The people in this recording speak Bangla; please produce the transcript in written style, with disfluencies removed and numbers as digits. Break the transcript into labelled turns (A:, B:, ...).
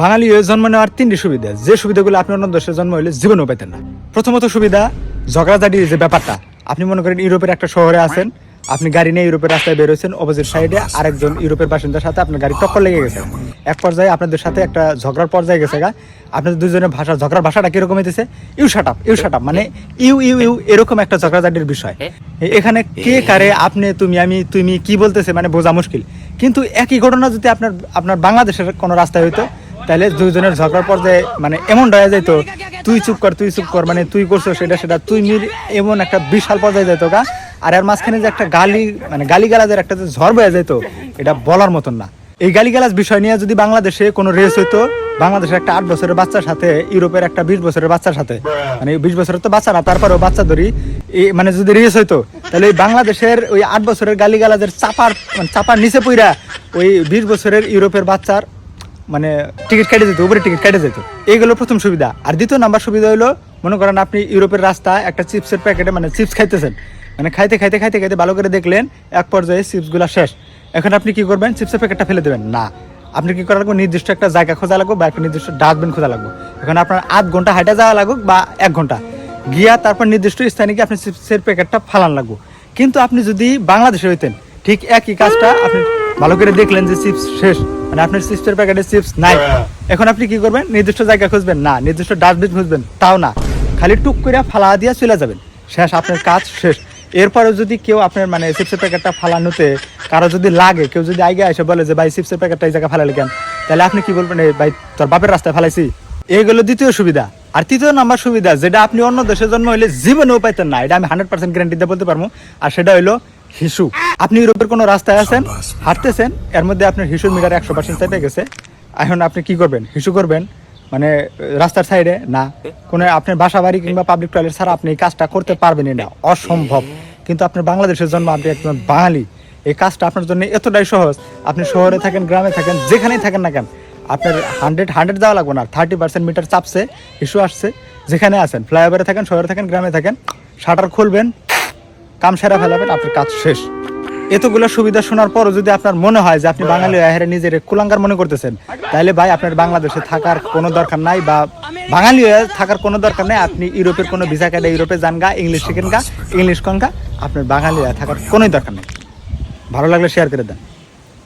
A: বাঙালি হয়ে জন্ম নেওয়ার তিনটি সুবিধা, যে সুবিধাগুলো আপনি অন্য দেশে জন্ম হইলে জীবনেও পেতেন না। প্রথমত সুবিধা ঝগড়াঝাটির যে ব্যাপারটা। আপনি মনে করেন ইউরোপের একটা শহরে আছেন, আপনি গাড়ি নিয়ে ইউরোপের রাস্তায় বেরোচ্ছেন, অপোজিট সাইডে আরেকজন ইউরোপের বাসিন্দার সাথে আপনার গাড়ি টক্কর লেগে গেছে। এক পর্যায়ে আপনাদের সাথে একটা ঝগড়ার পর্যায়ে গেছে গা। আপনাদের দুজনের ভাষা, ঝগড়ার ভাষাটা কিরকম হইতেছে, ইউ শাট আপ, মানে ইউ ইউ ইউ এরকম একটা ঝগড়াঝাটির বিষয়। এখানে কে কারে আপনি তুমি আমি তুমি কি বলতেছে মানে বোঝা মুশকিল। কিন্তু একই ঘটনা যদি আপনার বাংলাদেশের কোনো রাস্তায় হইতো, তাহলে দুইজনের ঝগড়ার পর্যায়ে মানে এমন হয়ে যাইতো, তুই চুপ কর, মানে তুই করছো সেটা তুই মির, এমন একটা বিশাল পর্যায়ে যেত গা। আর এর মাঝখানে যে একটা গালিগালাজের একটা যে ঝড় বয়ে যেত, এটা বলার মতন না। এই গালিগালাজ বিষয় নিয়ে যদি বাংলাদেশে কোনো রেস হইতো, বাংলাদেশের একটা 8 বছরের বাচ্চার সাথে ইউরোপের একটা 20 বছরের বাচ্চার সাথে, মানে 20 বছরের তো বাচ্চা না, তারপরেও বাচ্চা ধরি, মানে যদি রেস হইতো, তাহলে বাংলাদেশের ওই 8 বছরের গালিগালাজের চাপার নিচে পইরা ওই 20 বছরের ইউরোপের বাচ্চার মানে টিকিট কেটে যেত, উপরে টিকিট কেটে যেত। এইগুলো প্রথম সুবিধা। আর দ্বিতীয় নাম্বার সুবিধা হলো, মনে করেন আপনি ইউরোপের রাস্তায় একটা চিপসের প্যাকেটে মানে চিপস খাইতেছেন, মানে খাইতে ভালো করে দেখলেন এক পর্যায়ে চিপসগুলো শেষ। এখন আপনি কি করবেন, চিপসের প্যাকেটটা ফেলে দেবেন না। আপনি কি করা লাগবে, নির্দিষ্ট একটা জায়গা খোঁজা লাগবে বা একটা নির্দিষ্ট ডাস্টবিন খোঁজা লাগবে। এখন আপনার 8 ঘন্টা হাইটা যাওয়া লাগুক বা 1 ঘন্টা গিয়া তারপর নির্দিষ্ট স্থানে গিয়ে আপনি চিপসের প্যাকেটটা ফালান লাগবে। কিন্তু আপনি যদি বাংলাদেশে হইতেন, ঠিক একই কাজটা আপনি ভালো করে দেখলেন যে চিপস শেষ, মানে আপনার চিপসের প্যাকেটে চিপস নাই। এখন আপনি কি করবেন, নির্দিষ্ট জায়গা খুঁজবেন না, নির্দিষ্ট ডাস্টবিন খুঁজবেন তাও না, খালি টুক করে ফালা দিয়ে চলে যাবেন, শেষ, আপনার কাজ শেষ। এরপরেও যদি কেউ আপনার মানে চিপসের প্যাকেটটা ফালানোতে কারো যদি লাগে, কেউ যদি আগে এসে বলে যে ভাই চিপসের প্যাকেটটা এই জায়গায় ফালালে কেন, তাহলে আপনি কি বলবেন, ভাই তোর বাপের রাস্তায় ফালাইছি। এইগুলো দ্বিতীয় সুবিধা। আর তৃতীয় নাম্বার সুবিধা, যেটা আপনি অন্য দেশে জন্ম হইলে জীবনেও পাইতেন না, এটা আমি 100% গ্যারান্টি দিয়ে বলতে পারবো। আর সেটা হইলো হিসু। আপনি ইউরোপের কোনো রাস্তায় আছেন, হাঁটতেছেন, এর মধ্যে আপনার হিসুর মিটার 100% চেপে গেছে। এখন আপনি কি করবেন, হিসু করবেন মানে রাস্তার সাইডে না, কোনো আপনার বাসা বাড়ি কিংবা পাবলিক টয়লেট ছাড়া আপনি এই কাজটা করতে পারবেনই না, অসম্ভব। কিন্তু আপনার বাংলাদেশের জন্ম, আপনি একজন বাঙালি, এই কাজটা আপনার জন্য এতটাই সহজ। আপনি শহরে থাকেন, গ্রামে থাকেন, যেখানেই থাকেন না কেন, আপনার 100 যাওয়া লাগবে না। 30% মিটার চাপছে, ইস্যু আসছে, যেখানে আছেন, ফ্লাইওভারে থাকেন, শহরে থাকেন, গ্রামে থাকেন, শাটার খুলবেন, কাম সেরা ফেলাবেন, আপনার কাজ শেষ। এতগুলো সুবিধা শোনার পরও যদি আপনার মনে হয় যে আপনি বাঙালি হয়ে নিজের কুলাঙ্গার মনে করতেছেন, তাহলে ভাই আপনার বাংলাদেশে থাকার কোনো দরকার নাই, বা বাঙালি হয়ে থাকার কোনো দরকার নেই। আপনি ইউরোপের কোনো ভিসা কাটে ইউরোপে যান গা, ইংলিশ শিখেন গা, ইংলিশ কন গা, আপনার বাঙালি হয়ে থাকার কোনোই দরকার নেই। ভালো লাগলে শেয়ার করে দেন।